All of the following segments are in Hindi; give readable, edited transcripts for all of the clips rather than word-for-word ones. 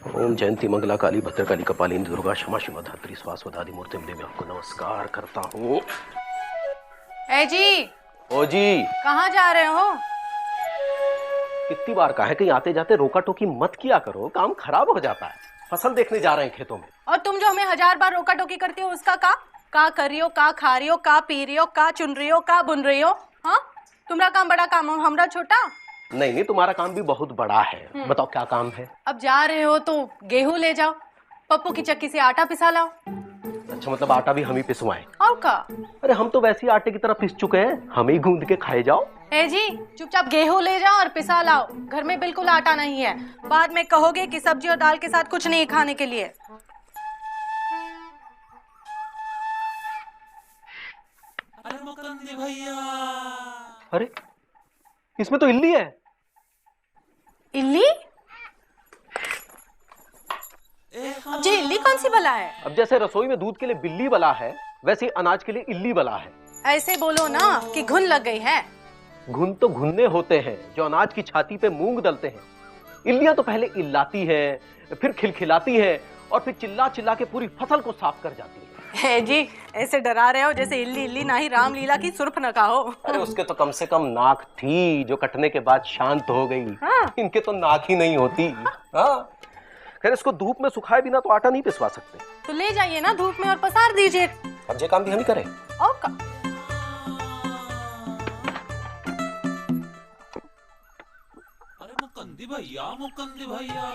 ओम जयंती मंगला काली भद्रकाली कपालिनी दुर्गा क्षमा शिवा धात्री स्वास्वदादि मूर्ति देवी आपको नमस्कार करता हूँ। ए जी। ओ जी। कहाँ जा रहे हो? कितनी बार कहा है कहीं आते जाते रोका टोकी मत किया करो, काम खराब हो जाता है। फसल देखने जा रहे हैं खेतों में। और तुम जो हमें 1000 बार रोका टोकी करती हो उसका का कर रही हो, का खा रही हो, का पी रही हो, का चुन रही हो, का बुन रही हो? हाँ, तुम्हारा काम बड़ा काम हो, हमरा छोटा। नहीं नहीं, तुम्हारा काम भी बहुत बड़ा है। बताओ क्या काम है? अब जा रहे हो तो गेहूं ले जाओ, पप्पू की चक्की से आटा पिसा लाओ। अच्छा, मतलब आटा भी हम ही पिसवाएं? और का? अरे हम तो वैसे ही आटे की तरह पिस चुके हैं, हम ही गूंद के खाए जाओ। ए जी, चुपचाप गेहूं ले जाओ और पिसा लाओ। घर में बिल्कुल आटा नहीं है, बाद में कहोगे कि सब्जी और दाल के साथ कुछ नहीं खाने के लिए। अरे मुकुंदी भैया, अरे इसमें तो इल्ली है। इल्ली? अब ये इल्ली कौन सी बला है? अब जैसे रसोई में दूध के लिए बिल्ली बला है, वैसे ही अनाज के लिए इल्ली बला है। ऐसे बोलो ना कि घुन लग गई है। घुन तो घुनने होते हैं जो अनाज की छाती पे मूंग दलते हैं। इल्लियां तो पहले इल्लाती है, फिर खिलखिलाती है और फिर चिल्ला चिल्ला के पूरी फसल को साफ कर जाती है। है जी, ऐसे डरा रहे हो जैसे इल्ली इल्ली ना ही रामलीला की सुर्पनखा हो। अरे उसके तो कम से कम नाक थी जो कटने के बाद शांत हो गई। हाँ। इनके तो नाक ही नहीं होती। हाँ, खैर इसको धूप में सुखाए बिना तो आटा नहीं पिसवा सकते। तो ले जाइए ना धूप में और पसार दीजिए। अब ये काम भी हम ही करें? और का? अरे मुकुंदी भैया, मुकुंदी भैया।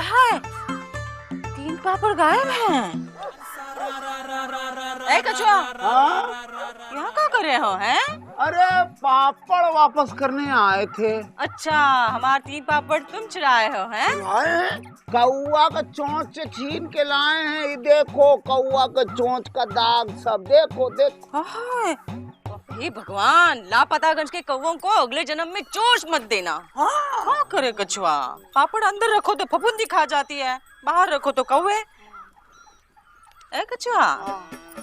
हाय, 3 पापड़ गायब हैं। ए कछुआ, यहाँ क्या कर रहे हो हैं? अरे पापड़ वापस करने आए थे। अच्छा, हमारे 3 पापड़ तुम चुराए हो हैं? आए कौआ का चोंच से छीन के लाए हैं। ये देखो कौआ का चोंच का दाग सब, देखो देखो। हाय, हे भगवान, लापतागंज के कौवों को अगले जन्म में चोच मत देना। क्या करे कछुआ? पापड़ अंदर रखो तो फफूंदी खा जाती है, बाहर रखो तो कौवे। ए कछुआ,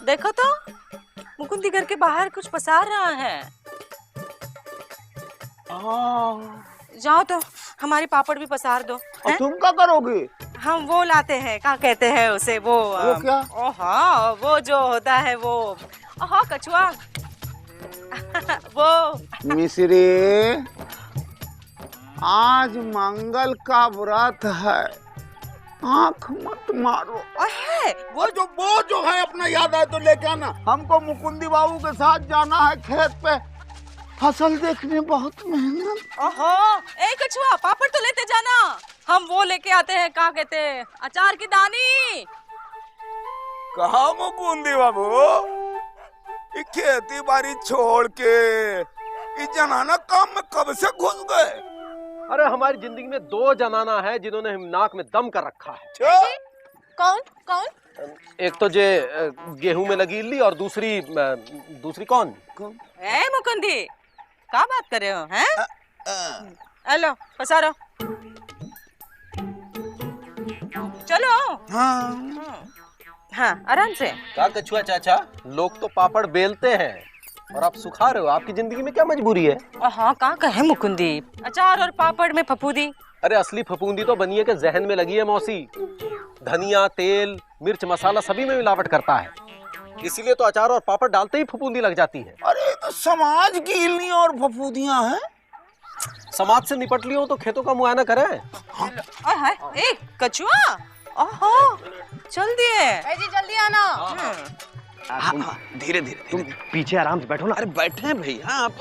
देखो तो मुकुंदी घर के बाहर कुछ पसार रहा है। जाओ तो हमारे पापड़ भी पसार दो। और तुम क्या करोगे? हम वो लाते हैं, क्या कहते हैं उसे, वो क्या? हाँ, वो जो होता है वो। हाँ कछुआ। वो मिश्री, आज मंगल का व्रत है, आँख मत मारो। वो जो है अपना याद आए तो लेके आना। हमको मुकुंदी बाबू के साथ जाना है खेत पे, फसल देखने बहुत मेहनत। ओहो, ए कछुआ, पापड़ तो लेते जाना। हम वो लेके आते हैं, क्या कहते हैं, अचार की दानी। कहा मुकुंदी बाबू, ये खेती बाड़ी छोड़ के ये जनाना काम में कब से घुस गए? अरे हमारी जिंदगी में 2 जनाना है जिन्होंने नाक में दम कर रखा है। कौन कौन? एक तो जे गेहूं में लगी इल्ली और दूसरी कौन? ए मुकुंदी, क्या बात कर रहे हो हैं? हेलो, पसारो। चलो। हाँ, आराम से। क्या कछुआ चाचा, लोग तो पापड़ बेलते हैं और आप सुखा रहे हो। आपकी जिंदगी में क्या मजबूरी है? हाँ, क्या कहे मुकुंदी, अचार और पापड़ में फफूंदी। अरे असली फफूंदी तो बनिए के जहन में लगी है मौसी। धनिया, तेल, मिर्च, मसाला सभी में मिलावट करता है, इसीलिए तो अचार और पापड़ डालते ही फफूंदी लग जाती है। अरे तो समाज की इल्लियां और फफूंदियां हैं। समाज से निपट लियो तो खेतों का मुआयना करें। ए कछुआ, ओहो, चल दिए। जी जल्दी आना। धीरे धीरे तुम पीछे आराम से बैठो ना। अरे बैठे हैं भैया, आप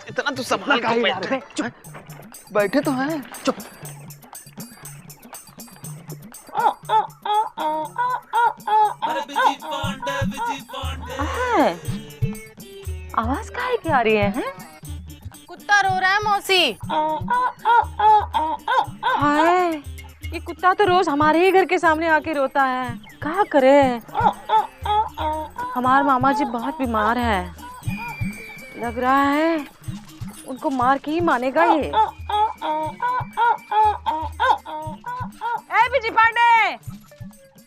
इतना तो संभाल के बैठे। चुप, बैठे तो हैं। चुप। अरे बिजी पांडे। आवाज काहे की आ रही है? कुत्ता रो रहा है मौसी। हाय, ये कुत्ता तो रोज हमारे ही घर के सामने आके रोता है, क्या करे? हमारे मामा जी बहुत बीमार है, लग रहा है उनको मार के ही मानेगा ये। बिजी पांडे,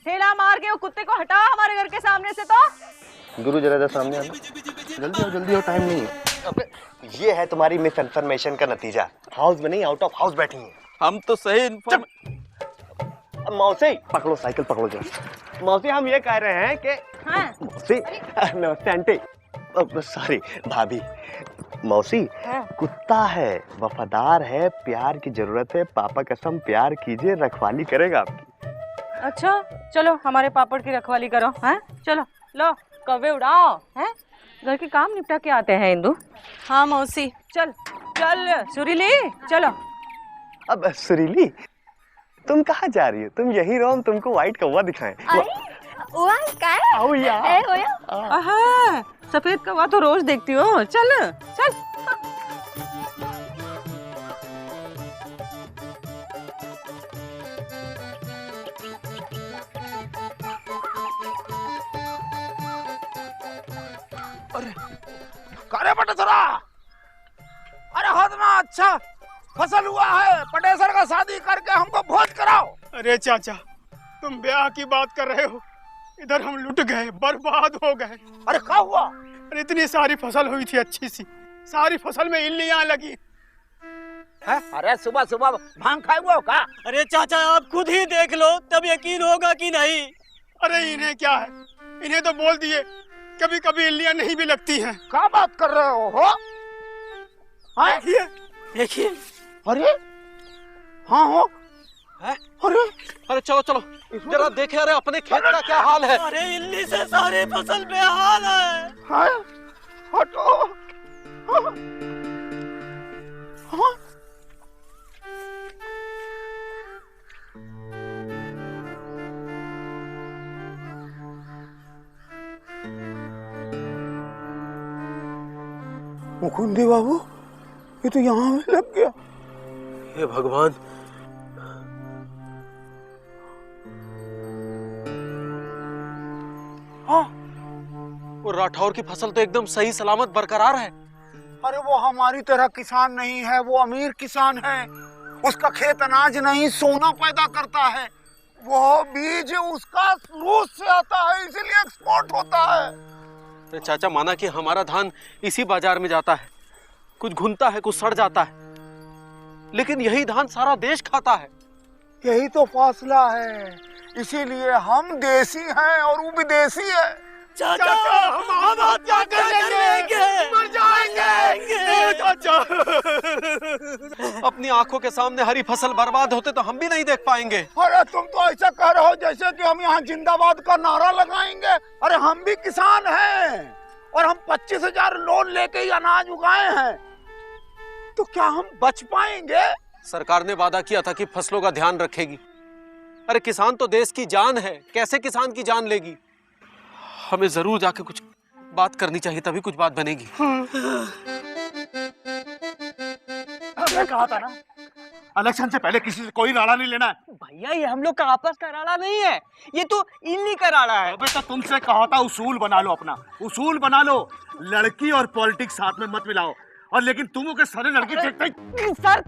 ठेला मार के वो कुत्ते को हटा हमारे घर के सामने से। तो गुरु जरा सामने आना, जल्दी हो, टाइम नहीं है। अबे ये है तुम्हारी मिस इन्फॉर्मेशन का नतीजा। हाउस में नहीं, आउट ऑफ हाउस बैठी है। हम तो सही मौसी पकड़ो, साइकिल पकड़ो जरा। मौसी हम ये कह रहे हैं कि हाँ। मौसी नमस्ते आंटी, सॉरी भाभी। मौसी हाँ। कुत्ता है, वफादार है, प्यार की जरूरत है। पापा कसम प्यार कीजिए, रखवाली करेगा आपकी। अच्छा चलो हमारे पापड़ की रखवाली करो। हैं चलो, लो कौवे उड़ाओ। हैं घर के काम निपटा के आते हैं इंदु। हाँ मौसी, चल चल सुरीली चलो। अब सुरीली तुम कहाँ जा रही हो? तुम यही रहो, हम तुमको व्हाइट कौवा दिखाएं। आओ यार। आहा, सफेद कौवा तो रोज देखती हो। चल चल। अरे पटेसरा, अरे होतना अच्छा फसल हुआ है, पटेसर का शादी करके हमको भोज कराओ। अरे चाचा, तुम ब्याह की बात कर रहे हो, इधर हम लुट गए, बर्बाद हो गए। अरे क्या हुआ? अरे इतनी सारी फसल हुई थी अच्छी सी, सारी फसल में इल्लियां लगी। है? अरे सुबह सुबह भांग खाए हुआ हो का? अरे चाचा आप खुद ही देख लो, तब यकीन होगा कि नहीं। अरे इन्हें क्या है, इन्हें तो बोल दिए कभी कभी इल्लियां नहीं भी लगती हैं। क्या बात कर रहे हो? हाँ? देखिए। अरे हाँ हो। है? अरे चलो चलो जरा देखे, अरे अपने खेत का क्या हाल है। अरे इल्ली से सारी फसल बेहाल है। हाँ? हटो। हाँ? हाँ? मुकुंदी बाबू, ये तो यहाँ में लग गया। हे भगवान, हाँ? वो राठौर की फसल तो एकदम सही सलामत बरकरार है। अरे वो हमारी तरह किसान नहीं है, वो अमीर किसान है। उसका खेत अनाज नहीं सोना पैदा करता है। वो बीज उसका रूस से आता है, इसीलिए एक्सपोर्ट होता है। अरे चाचा, माना कि हमारा धान इसी बाजार में जाता है, कुछ घुनता है, कुछ सड़ जाता है, लेकिन यही धान सारा देश खाता है। यही तो फासला है, इसीलिए हम देसी हैं और वो विदेशी है। चाचा हम क्या करेंगे? मर जाएंगे चाचा। अपनी आंखों के सामने हरी फसल बर्बाद होते तो हम भी नहीं देख पाएंगे। अरे तुम तो ऐसा कह रहे हो जैसे कि हम यहाँ जिंदाबाद का नारा लगाएंगे। अरे हम भी किसान हैं और हम 25,000 लोन लेके ही अनाज उगाए हैं, तो क्या हम बच पाएंगे? सरकार ने वादा किया था कि फसलों का ध्यान रखेगी। अरे किसान तो देश की जान है, कैसे किसान की जान लेगी? हमें जरूर जाके कुछ बात करनी चाहिए, तभी कुछ बात बनेगी। मैं कहा था ना, इलेक्शन से पहले किसी से कोई राड़ा नहीं लेना है। भैया ये हम लोग का आपस का राड़ा नहीं है, ये तो इल्ली का राड़ा है। अबे तो तुमसे कहा था उसूल बना लो, अपना उसूल बना लो। लड़की और पॉलिटिक्स साथ में मत मिलाओ। और लेकिन तुम के सारे लड़की देखते। सर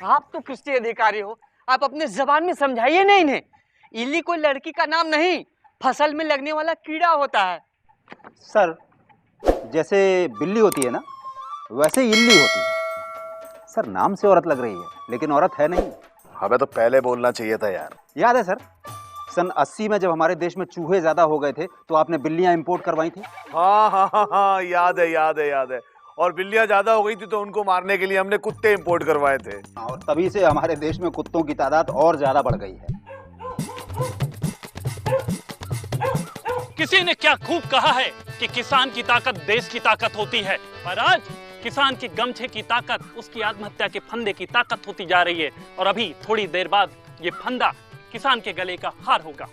आप तो कृषि अधिकारी हो, आप अपने जबान में समझाइए ना इन्हें। इल्ली कोई लड़की का नाम नहीं, फसल में लगने वाला कीड़ा होता है। सर जैसे बिल्ली होती है ना, वैसे इल्ली होती है। सर नाम से औरत लग रही है, लेकिन औरत है नहीं। हमें तो पहले बोलना चाहिए था यार। याद है सर, सन 80 में जब हमारे देश में चूहे ज्यादा हो गए थे तो आपने बिल्लियां इंपोर्ट करवाई थी। हाँ, याद है। और बिल्लियां ज्यादा हो गई थी तो उनको मारने के लिए हमने कुत्ते इंपोर्ट करवाए थे। और तभी से हमारे देश में कुत्तों की तादाद और ज्यादा बढ़ गई है। किसी ने क्या खूब कहा है कि किसान की ताकत देश की ताकत होती है, और आज किसान के गमछे की ताकत उसकी आत्महत्या के फंदे की ताकत होती जा रही है। और अभी थोड़ी देर बाद ये फंदा किसान के गले का हार होगा।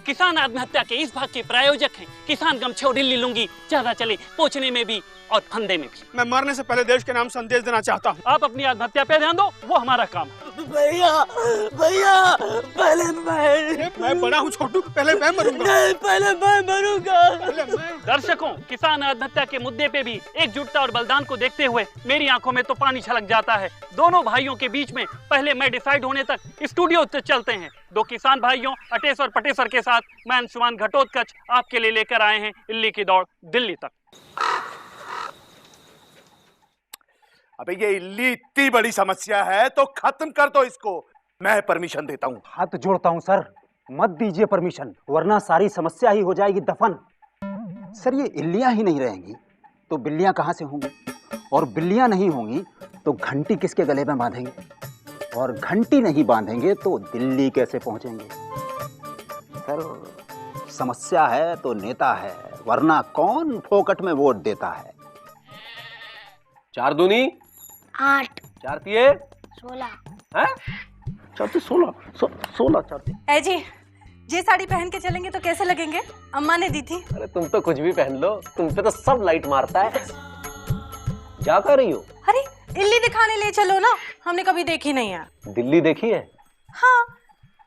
किसान आत्महत्या के इस भाग के प्रायोजक हैं किसान गमछे और ढीली लुंगी ज्यादा चले, पोंछने में भी और फंदे में भी। मैं मरने से पहले देश के नाम संदेश देना चाहता हूँ। आप अपनी आत्महत्या पे ध्यान दो, वो हमारा काम है। भैया भैया पहले मैं बड़ा हूँ छोटू, पहले मैं मरूंगा। नहीं, पहले मैं मरूंगा। दर्शकों, किसान आत्महत्या के मुद्दे पे भी एकजुटता और बलिदान को देखते हुए मेरी आंखों में तो पानी छलक जाता है। दोनों भाइयों के बीच में पहले मैं डिसाइड होने तक स्टूडियो से चलते हैं। दो किसान भाइयों अटेश्वर पटेश्वर के साथ मैं अंशुमान घटोत्कच आपके लिए लेकर आए हैं इल्ली की दौड़ दिल्ली तक। अबे ये इल्ली इतनी बड़ी समस्या है तो खत्म कर दो इसको। मैं परमिशन देता हूँ। हाथ जोड़ता हूँ सर, मत दीजिए परमिशन, वरना सारी समस्या ही हो जाएगी दफन। सर ये इल्लियां ही नहीं रहेंगी तो बिल्लियां कहाँ से होंगी, और बिल्लियां नहीं होंगी तो घंटी किसके गले में बांधेंगे, और घंटी नहीं बांधेंगे तो दिल्ली कैसे पहुंचेंगे। सर समस्या है तो नेता है, वरना कौन फोकट में वोट देता है। 4 दूनी 8 4 तिये 16 हैं? 4 तिये 16 4 तिये। ऐ जी, ये साड़ी पहन के चलेंगे तो कैसे लगेंगे? अम्मा ने दी थी। अरे तुम तो कुछ भी पहन लो, तुम पे तो सब लाइट मारता है। जा कर रही हो? अरे इल्ली दिखाने ले चलो ना, हमने कभी देखी नहीं है। दिल्ली देखी है? हाँ,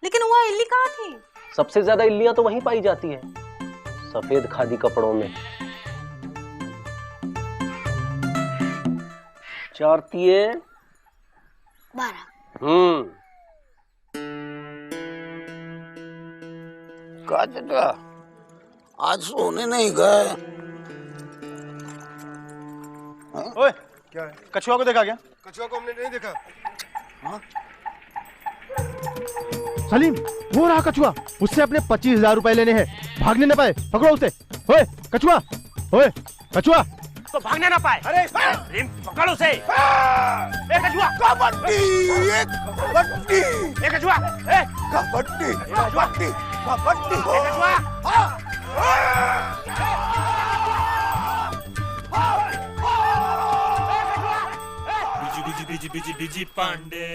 लेकिन वो इल्ली कहाँ थी? सबसे ज्यादा इल्लियां तो वहीं पाई जाती हैं, सफेद खादी कपड़ों में। 4 तिये 12। का चाचा आज सोने नहीं गए? ओए क्या है? कछुआ को देखा क्या? कछुआ को हमने नहीं देखा। सलीम, वो रहा कछुआ, उससे अपने 25,000 रुपए लेने हैं, भागने न पाए, पकड़ो उसे। ओए कछुआ, ओए कछुआ, तो भागने ना पाए। अरे पकड़ो उसे। कछुआ, कबड्डी, कबड्डी, कछुआ, कबड्डी, कबड्डी, कबड्डी, कछुआ। बिजी पांडे।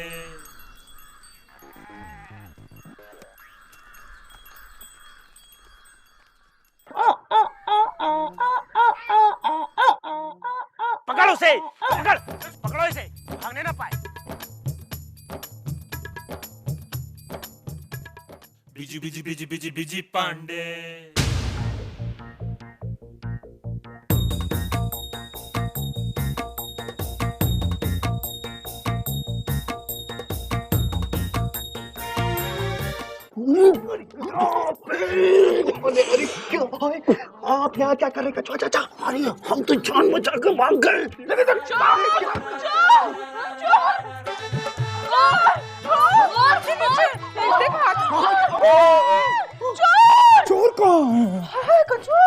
पकड़ उसे, पकड़ो इसे, भागने ना पाए। बिजी पांडे। आप यहाँ क्या कर रहे कछुआ चाचा? अरे हम तो जान बचा के भाग गए। चोर कहाँ है? कछुआ,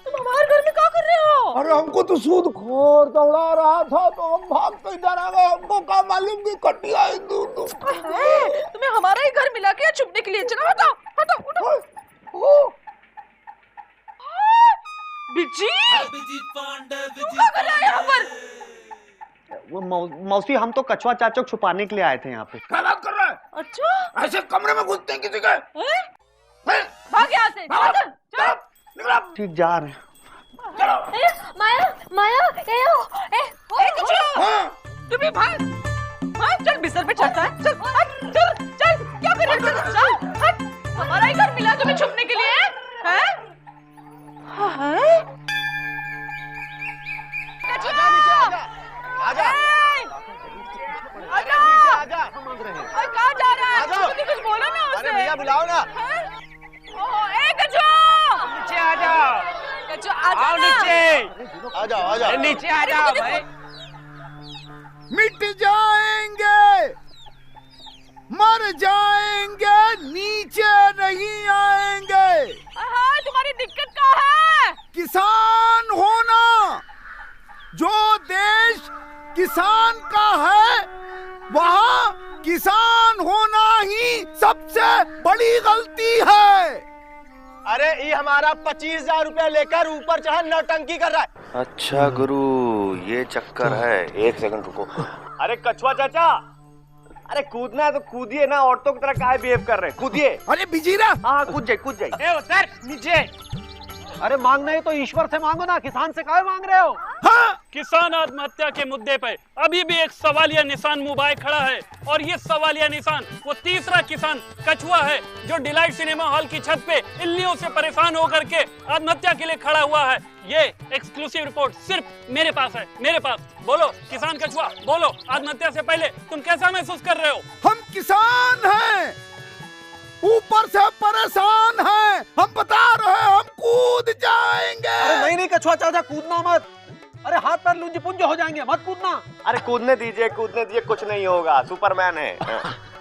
तुम हमारे घर में क्या कर रहे हो? अरे हमको तो सूदखोर दौड़ा रहा था तो हम भाग के इधर आ गए। हमको क्या मालूम कि कटी आई दूध। तुम्हें हमारा ही घर मिला के छुपने के लिए? चलो हटाओ, हटाओ, उठो। बिजी, क्या कर रहा है यहाँ पर? वो मौसी, हम तो कछुआ चाचा को छुपाने के लिए आए थे यहाँ पे। क्या बात कर रहा है? अच्छा, ऐसे कमरे में घुसते हैं किसी के? भाग यहाँ से, चल, चल। निकला। ठीक जा रहे हैं। माया माया कछुआ, तू भी भाग। हाँ, चल बिस्तर पे चढ़ता है, चल, हट, चल, चल, क्या कर रहे हो? चल, हट, हमारा ही घर मिला तुम्हें छुपने के लिए, हैं? कछुआ, आजा, आजा, कहाँ जा रहा है? कुछ बोलो ना उससे। अरे भैया बुलाओ ना। कछुआ, नीचे आ जाओ, कछुआ, आजा आओ ना। नीचे, आ जाओ, आ जाओ। नीचे आ जाओ भाई। मिट जाएंगे, मर जाएंगे, नीचे नहीं आएंगे। तुम्हारी दिक्कत क्या है? किसान होना, जो देश किसान का है वहाँ किसान होना ही सबसे बड़ी गलती है। अरे ये हमारा 25,000 रुपया लेकर ऊपर चाहे नौटंकी कर रहा है। अच्छा गुरु, ये चक्कर है। 1 सेकंड रुको। अरे कछुआ चाचा, अरे कूदना है तो कूदिए ना, औरतों की तरह काहे बिहेव कर रहे हैं? कूदिए। अरे बिजीरा, हाँ कूद जाए, कूद जाए। उतर नीचे। अरे मांगना है तो ईश्वर से मांगो ना, किसान से काहे मांग रहे हो? हाँ? किसान आत्महत्या के मुद्दे पर अभी भी एक सवालिया निशान मुबाए खड़ा है, और ये सवालिया निशान वो तीसरा किसान कछुआ है जो डिलाइट सिनेमा हॉल की छत पे इल्लियों से परेशान होकर के आत्महत्या के लिए खड़ा हुआ है। ये एक्सक्लूसिव रिपोर्ट सिर्फ मेरे पास है, मेरे पास। बोलो किसान कछुआ, बोलो, आत्महत्या से पहले तुम कैसा महसूस कर रहे हो? हम किसान हैं, ऊपर से परेशान हैं, हम बता रहे हैं हम कूद जाएंगे। अरे नहीं कछुआ चाचा, कूदना मत। अरे हाथ पैर लुंज पुंज हो जाएंगे, मत कूदना। अरे कूदने दीजिए, कुछ नहीं होगा, सुपरमैन है।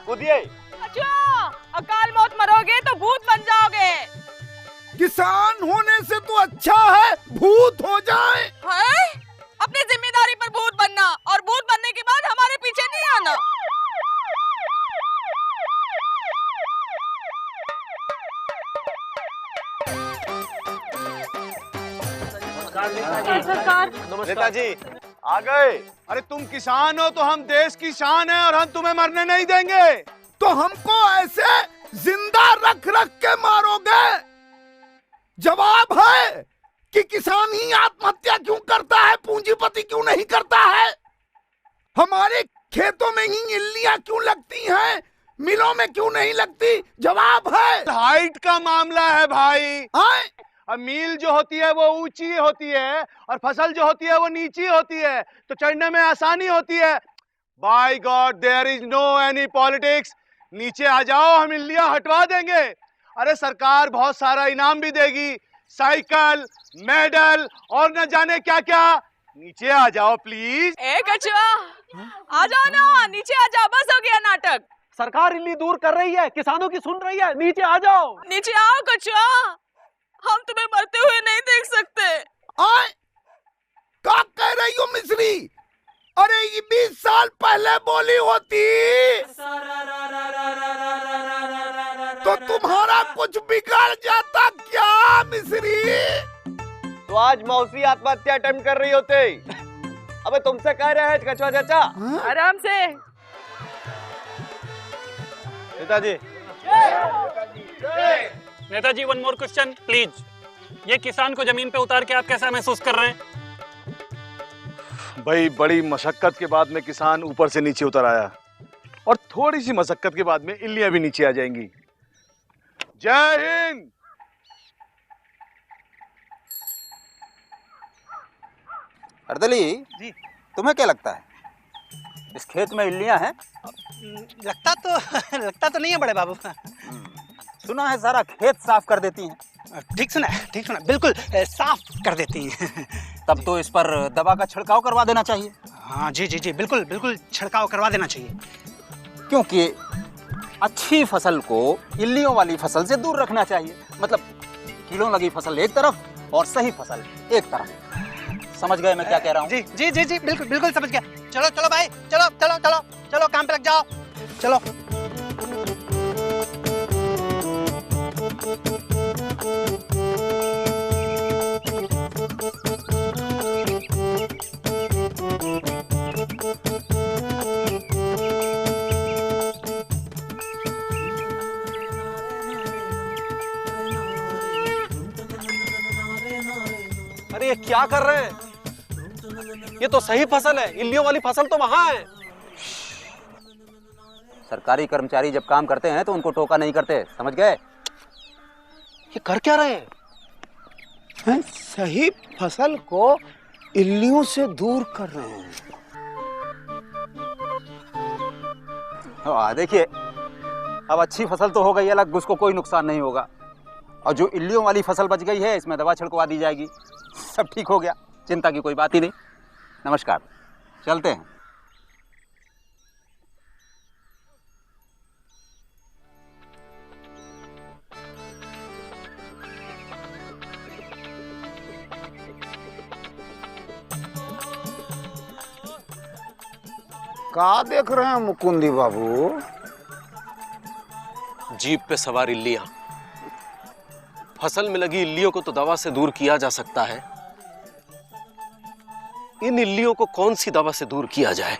कूदिए। अच्छा, अकाल मौत मरोगे तो भूत बन जाओगे। किसान होने से तो अच्छा है भूत हो जाए। है? अपनी जिम्मेदारी पर भूत बनना, और भूत बनने के बाद हमारे पीछे नहीं आना। सरकार। नेताजी आ गए। अरे तुम किसान हो तो हम देश की शान है, और हम तुम्हें मरने नहीं देंगे। तो हमको ऐसे जिंदा रख रख के मारोगे? जवाब है कि किसान ही आत्महत्या क्यों करता है, पूंजीपति क्यों नहीं करता है? हमारे खेतों में ही इल्लियां क्यों लगती हैं, मिलों में क्यों नहीं लगती? जवाब है हाइट का मामला है भाई। अब मील जो होती है वो ऊंची होती है, और फसल जो होती है वो नीची होती है, तो चढ़ने में आसानी होती है। By God, there is no any politics. नीचे आ जाओ, हम इल्लियां हटवा देंगे। अरे सरकार बहुत सारा इनाम भी देगी, साइकिल, मेडल और न जाने क्या क्या। नीचे आ जाओ प्लीज। ए कछुआ, आ जाओ ना, नीचे आ जाओ, बस हो गया नाटक। सरकार इल्ली दूर कर रही है, किसानों की सुन रही है, नीचे आ जाओ। नीचे आओ कछुआ, हम तुम्हें मरते हुए नहीं देख सकते। आए? क्या कह रही हो मिस्री? अरे ये 20 साल पहले बोली होती तो तुम्हारा कुछ बिगड़ जाता क्या मिस्री? तो आज मौसी आत्महत्या अटेम्प्ट कर रही होते। अबे तुमसे कह रहे हैं कछुआ चाचा। आराम से। Netaji. Netaji one more question please. ये किसान को जमीन पे उतार के आप कैसा महसूस कर रहे हैं? भाई बड़ी मशक्कत के बाद में किसान ऊपर से नीचे उतर आया, और थोड़ी सी मशक्कत के बाद में इल्लियां भी नीचे आ जाएंगी। जय हिंद। अर्दली जी, तुम्हें क्या लगता है इस खेत में इल्लियां हैं? लगता तो नहीं है बड़े बाबू। सुना है सारा खेत साफ कर देती हैं। ठीक सुना, बिल्कुल साफ कर देती हैं। तब तो इस पर दवा का छिड़काव करवा देना चाहिए। हाँ जी, बिल्कुल छिड़काव करवा देना चाहिए, क्योंकि अच्छी फसल को इल्लियों वाली फसल से दूर रखना चाहिए। मतलब कीड़ों लगी फसल एक तरफ और सही फसल एक तरफ। समझ गए मैं क्या कह रहा हूँ? जी, बिल्कुल समझ गया। चलो भाई, चलो काम पे लग जाओ, चलो। अरे ये क्या कर रहे हैं? ये तो सही फसल है, इल्लियों वाली फसल तो वहां है। सरकारी कर्मचारी जब काम करते हैं तो उनको टोका नहीं करते, समझ गए? ये कर क्या रहे हैं? सही फसल को इल्लियों से दूर कर रहे हैं। देखिए, अब अच्छी फसल तो हो गई अलग, उसको कोई नुकसान नहीं होगा, और जो इल्लियों वाली फसल बच गई है इसमें दवा छिड़कवा दी जाएगी, सब ठीक हो गया, चिंता की कोई बात ही नहीं। नमस्कार, चलते हैं। क्या देख रहे हैं मुकुंदी बाबू? जीप पे सवार इल्लियां। फसल में लगी इल्लियों को तो दवा से दूर किया जा सकता है, इन इल्लियों को कौन सी दवा से दूर किया जाए?